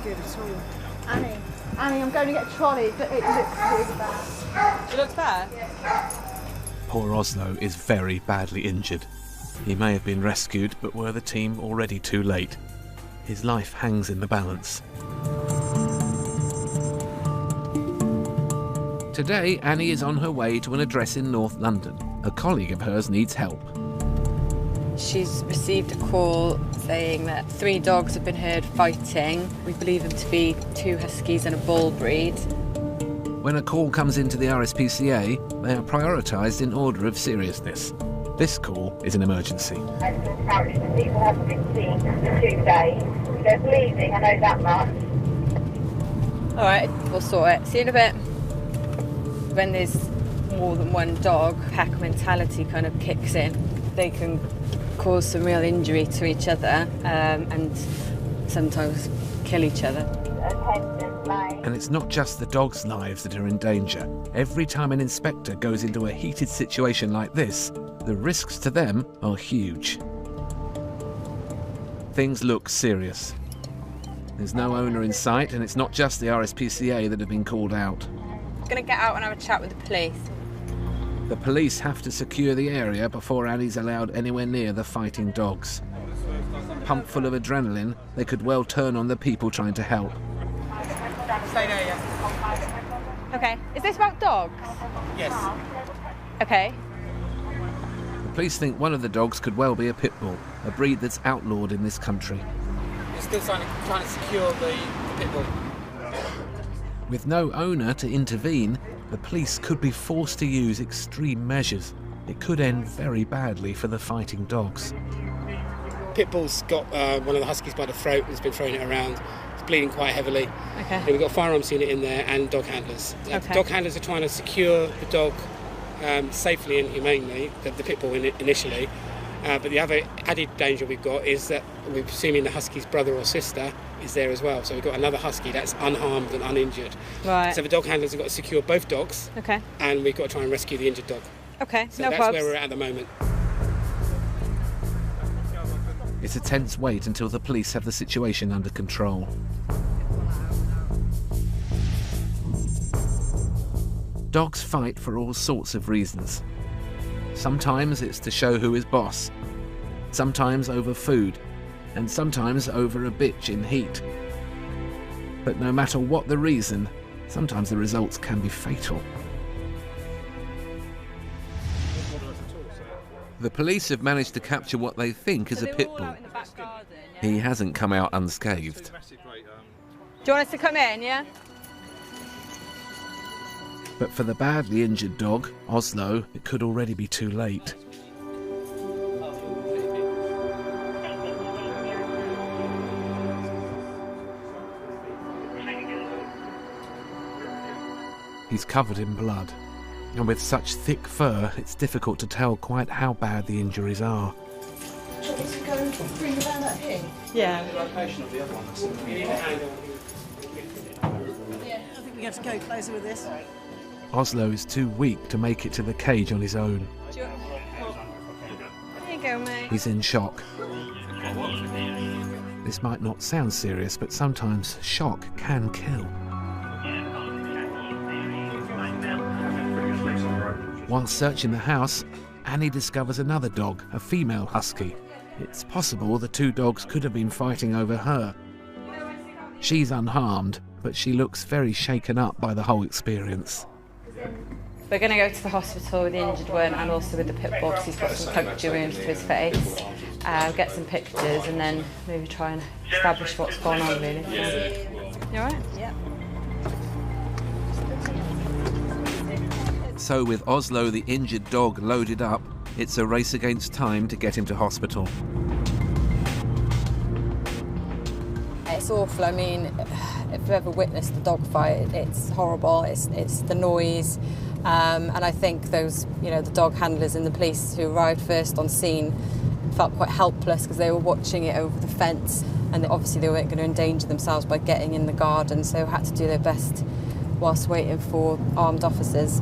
good at all. Annie, I'm going to get a trolley, but it looks really bad. It looks bad? Yeah. Poor Oslo is very badly injured. He may have been rescued, but were the team already too late? His life hangs in the balance. Today, Annie is on her way to an address in North London. A colleague of hers needs help. She's received a call saying that 3 dogs have been heard fighting. We believe them to be 2 Huskies and a bull breed. When a call comes into the RSPCA, they are prioritised in order of seriousness. This call is an emergency. Apparently the people haven't been seen for 2 days. They're bleeding, I know that much. All right, we'll sort it. See you in a bit. When there's more than one dog, pack mentality kind of kicks in. They can cause some real injury to each other and sometimes kill each other. And it's not just the dogs' lives that are in danger. Every time an inspector goes into a heated situation like this, the risks to them are huge. Things look serious. There's no owner in sight, and it's not just the RSPCA that have been called out. I'm going to get out and have a chat with the police. The police have to secure the area before Annie's allowed anywhere near the fighting dogs. Pumped full of adrenaline, they could well turn on the people trying to help. Stay there, yeah. Okay, is this about dogs? Yes. Okay. The police think one of the dogs could well be a pit bull, a breed that's outlawed in this country. We're still trying to secure the pit bull. With no owner to intervene, the police could be forced to use extreme measures. It could end very badly for the fighting dogs. Pit bull's got one of the Huskies by the throat and has been throwing it around. It's bleeding quite heavily. Okay. And we've got a firearms unit in there and dog handlers. Okay. Dog handlers are trying to secure the dog safely and humanely, the pit bull initially. But the other added danger we've got is that we're presuming the Husky's brother or sister is there as well. So we've got another Husky that's unharmed and uninjured. Right. So the dog handlers have got to secure both dogs. Okay. And we've got to try and rescue the injured dog. Okay, So no that's problems. where we're at the moment. It's a tense wait until the police have the situation under control. Dogs fight for all sorts of reasons. Sometimes it's to show who is boss, sometimes over food, and sometimes over a bitch in heat. But no matter what the reason, sometimes the results can be fatal. The police have managed to capture what they think is a pit bull. He hasn't come out unscathed. Do you want us to come in, yeah? But for the badly injured dog, Oslo, it could already be too late. He's covered in blood, and with such thick fur, it's difficult to tell quite how bad the injuries are. Do you want me to go and bring the van up here? Yeah. The location of the other one. You need a handle. Yeah, I think we have to go closer with this. Oslo is too weak to make it to the cage on his own. There you go, mate. He's in shock. This might not sound serious, but sometimes shock can kill. While searching the house, Annie discovers another dog, a female husky. It's possible the 2 dogs could have been fighting over her. She's unharmed, but she looks very shaken up by the whole experience. We're going to go to the hospital with the injured one and also with the pit bull because he's got some puncture wounds to his face. Get some pictures and then maybe try and establish what's going on, really. You all right? Yeah. So with Oslo, the injured dog, loaded up, it's a race against time to get him to hospital. It's awful. I mean, if you've ever witnessed a dog fight, it's horrible. It's the noise. And I think those, the dog handlers and the police who arrived first on scene felt quite helpless because they were watching it over the fence and obviously they weren't going to endanger themselves by getting in the garden, so had to do their best whilst waiting for armed officers.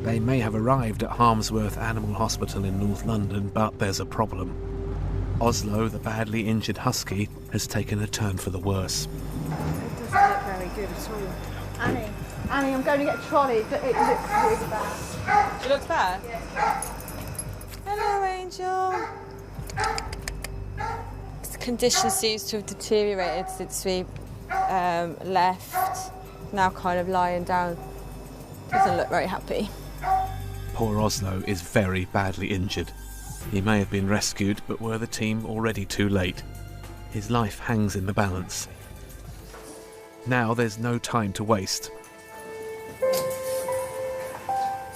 They may have arrived at Harmsworth Animal Hospital in North London, but there's a problem. Oslo, the badly injured husky, has taken a turn for the worse. It doesn't look very good at all. Annie, I'm going to get a trolley, but it looks really bad. She looks bad? Yeah. Hello, Angel. The condition seems to have deteriorated since we left. Now kind of lying down. Doesn't look very happy. Poor Oslo is very badly injured. He may have been rescued, but were the team already too late? His life hangs in the balance. Now there's no time to waste.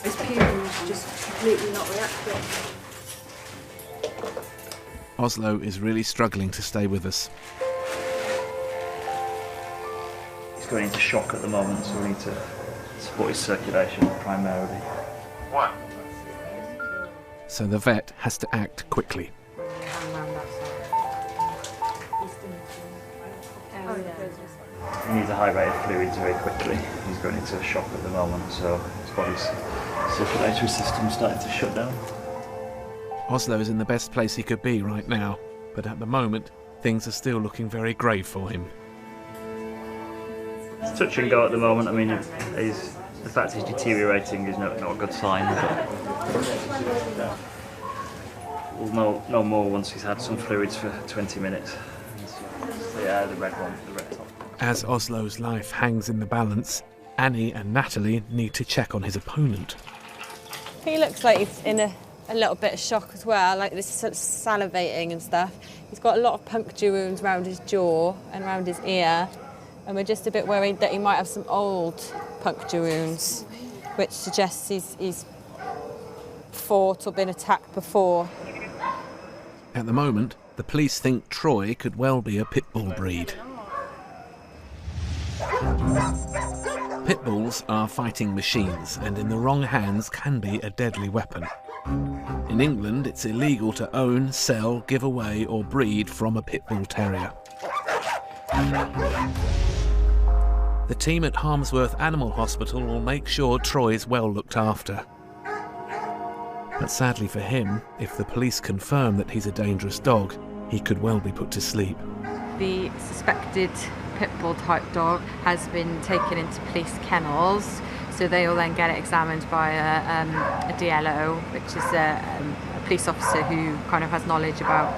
His pupils just completely not reacting. Oslo is really struggling to stay with us. He's going into shock at the moment, so we need to support his circulation primarily. What? So the vet has to act quickly. He needs a high rate of fluids very quickly. He's going into shock at the moment, so his body's circulatory system's starting to shut down. Oslo is in the best place he could be right now, but at the moment, things are still looking very grave for him. It's touch and go at the moment. I mean, the fact he's deteriorating is not a good sign. We'll know more once he's had some fluids for 20 minutes. So yeah, the red top. As Oslo's life hangs in the balance, Annie and Natalie need to check on his opponent. He looks like he's in a little bit of shock as well, like this sort of salivating and stuff. He's got a lot of puncture wounds around his jaw and around his ear, and we're just a bit worried that he might have some old puncture wounds, which suggests he's fought or been attacked before. At the moment, the police think Troy could well be a pit bull breed. Pit bulls are fighting machines and in the wrong hands can be a deadly weapon. In England, it's illegal to own, sell, give away or breed from a pit bull terrier. The team at Harmsworth Animal Hospital will make sure Troy's well looked after. But sadly for him, if the police confirm that he's a dangerous dog, he could well be put to sleep. The suspected pit bull type dog has been taken into police kennels, so they will then get it examined by a DLO, which is a police officer who kind of has knowledge about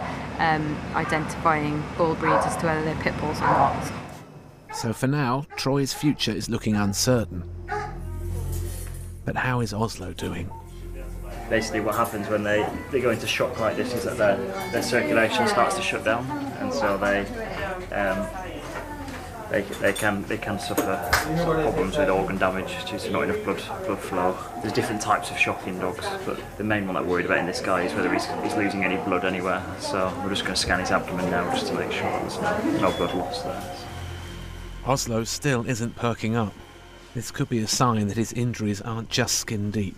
identifying bull breeds as to whether they're pit bulls or not. So for now, Troy's future is looking uncertain. But how is Oslo doing? Basically what happens when they go into shock like this is that their circulation starts to shut down, and so they can suffer problems with organ damage due to not enough blood flow. There's different types of shock in dogs, but the main one I'm worried about in this guy is whether he's losing any blood anywhere. So we're just going to scan his abdomen now just to make sure there's no blood loss there. Oslo still isn't perking up. This could be a sign that his injuries aren't just skin deep.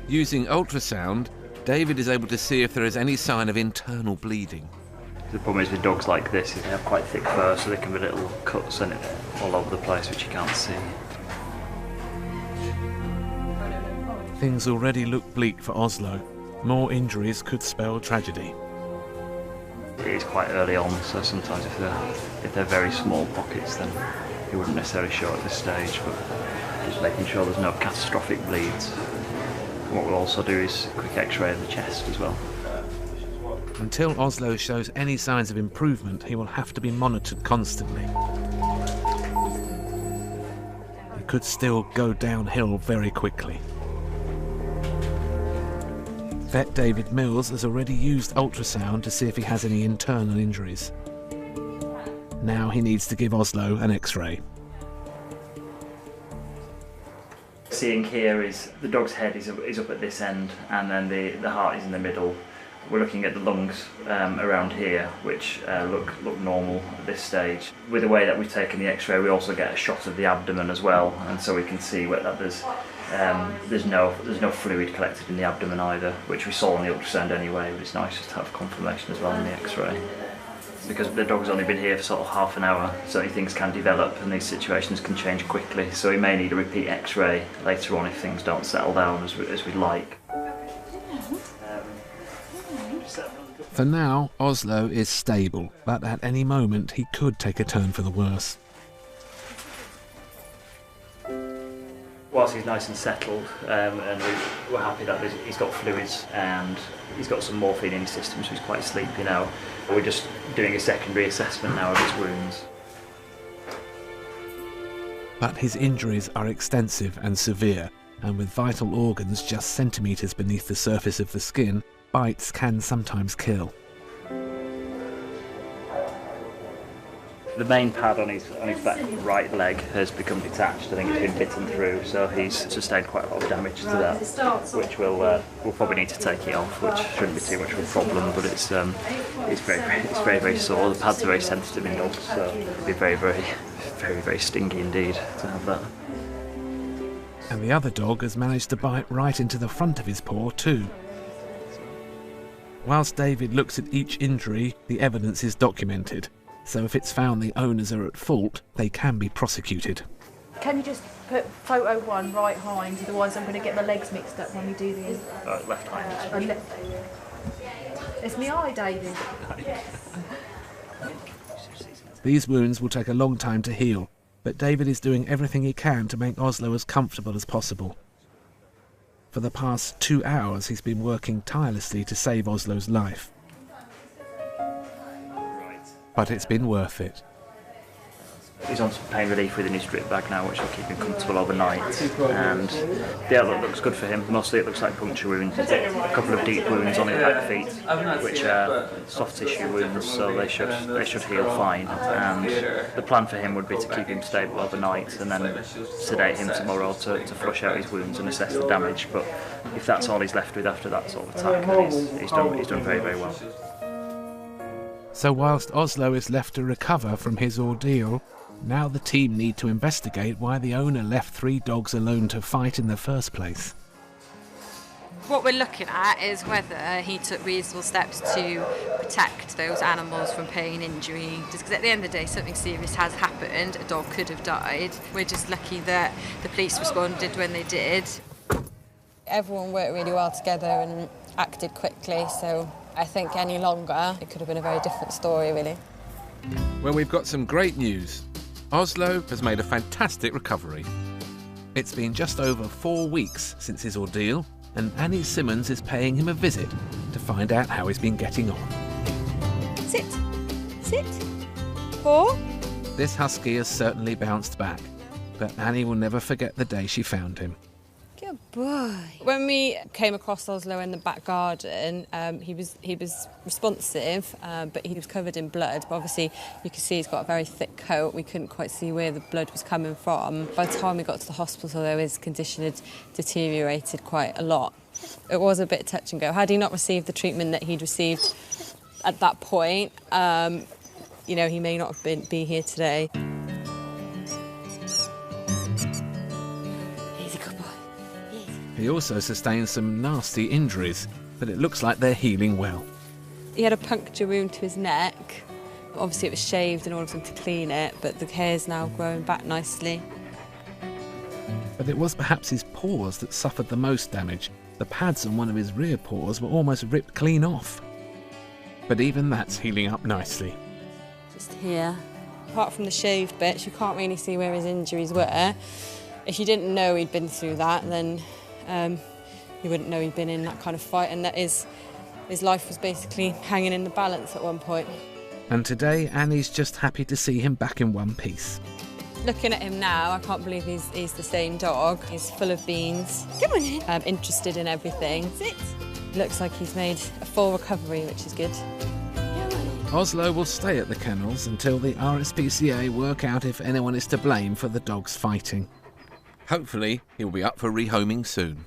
Using ultrasound, David is able to see if there is any sign of internal bleeding. The problem is with dogs like this is they have quite thick fur, so there can be little cuts and all over the place which you can't see. Things already look bleak for Oslo. More injuries could spell tragedy. It is quite early on, so sometimes if they're very small pockets, then it wouldn't necessarily show at this stage, but just making sure there's no catastrophic bleeds. What we'll also do is a quick x-ray of the chest as well. Until Oslo shows any signs of improvement, he will have to be monitored constantly. He could still go downhill very quickly. Vet David Mills has already used ultrasound to see if he has any internal injuries. Now he needs to give Oslo an x-ray. Seeing here is the dog's head is up at this end, and then the heart is in the middle. We're looking at the lungs around here, which look normal at this stage. With the way that we've taken the x-ray, we also get a shot of the abdomen as well, and so we can see that there's no fluid collected in the abdomen either, which we saw on the ultrasound anyway, but it's nice just to have confirmation as well in the x-ray. because the dog's only been here for sort of half an hour, so things can develop and these situations can change quickly. So we may need a repeat X-ray later on if things don't settle down as we'd like. For now, Oslo is stable, but at any moment he could take a turn for the worse. Whilst he's nice and settled, and we're happy that he's got fluids and he's got some morphine in his system, so he's quite sleepy now. We're just doing a secondary assessment now of his wounds. But his injuries are extensive and severe, and with vital organs just centimetres beneath the surface of the skin, bites can sometimes kill. The main pad on his back right leg has become detached. I think it's been bitten through, so he's sustained quite a lot of damage to that, which we'll probably need to take it off, which shouldn't be too much of a problem. But it's very sore. The pads are very sensitive in dogs, so it'd be very stingy indeed to have that. And the other dog has managed to bite right into the front of his paw too. Whilst David looks at each injury, the evidence is documented. So if it's found the owners are at fault, they can be prosecuted. Can you just put photo 1 right hind, otherwise I'm going to get my legs mixed up when we do the... Left hind. It's my eye, David. These wounds will take a long time to heal, but David is doing everything he can to make Oslo as comfortable as possible. For the past 2 hours he's been working tirelessly to save Oslo's life. But it's been worth it. He's on some pain relief within his drip bag now, which will keep him comfortable overnight. And the outlook looks good for him. Mostly it looks like puncture wounds. A couple of deep wounds on his back feet, which are soft tissue wounds, so they should heal fine. And the plan for him would be to keep him stable overnight and then sedate him tomorrow to flush out his wounds and assess the damage. But if that's all he's left with after that sort of attack, then he's done very well. So whilst Oslo is left to recover from his ordeal, now the team need to investigate why the owner left 3 dogs alone to fight in the first place. What we're looking at is whether he took reasonable steps to protect those animals from pain, injury, just because at the end of the day something serious has happened, a dog could have died. We're just lucky that the police responded when they did. Everyone worked really well together and acted quickly, so I think any longer it could have been a very different story, really. Well, we've got some great news. Oslo has made a fantastic recovery. It's been just over 4 weeks since his ordeal, and Annie Simmons is paying him a visit to find out how he's been getting on. Sit. Sit. Paw. This husky has certainly bounced back, but Annie will never forget the day she found him. Good boy. When we came across Oslo in the back garden, he was responsive, but he was covered in blood. But obviously, you can see he's got a very thick coat. We couldn't quite see where the blood was coming from. By the time we got to the hospital, though, his condition had deteriorated quite a lot. It was a bit touch and go. Had he not received the treatment that he'd received at that point, he may not have be here today. He also sustained some nasty injuries, but it looks like they're healing well. He had a puncture wound to his neck. Obviously it was shaved in order for him to clean it, but the hair's now growing back nicely. But it was perhaps his paws that suffered the most damage. The pads on one of his rear paws were almost ripped clean off. But even that's healing up nicely. Just here. Apart from the shaved bits, you can't really see where his injuries were. If you didn't know he'd been through that, then you wouldn't know he'd been in that kind of fight, and that his life was basically hanging in the balance at one point. And today, Annie's just happy to see him back in one piece. Looking at him now, I can't believe he's the same dog. He's full of beans. Come on in. Interested in everything. Sit. Looks like he's made a full recovery, which is good. Oslo will stay at the kennels until the RSPCA work out if anyone is to blame for the dog's fighting. Hopefully, he'll be up for rehoming soon.